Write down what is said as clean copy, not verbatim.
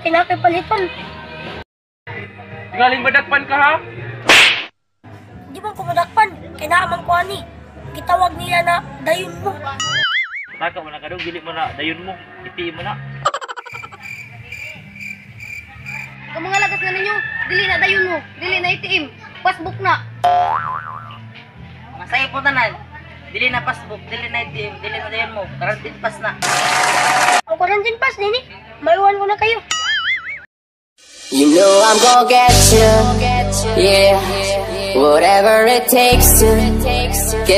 kinakipalitan. Galing badakpan ka ha? Di ba kumadakpan? Kinaaman ko ani. Gitawag nila na dayon mo. Taka mo na kadong, dili mo na, dayon mo, itiin mo na. Kung mga lagas na ninyo, dili na dayon mo, dili na itiim, passbook na. Masaya po tanan. Dili na passbook, dili na itiim, dili na dayon mo, quarantine pass na. Ang quarantine pass, nini. Maiwan ko na kayo. You know I'm gonna get you, yeah. Whatever it takes to get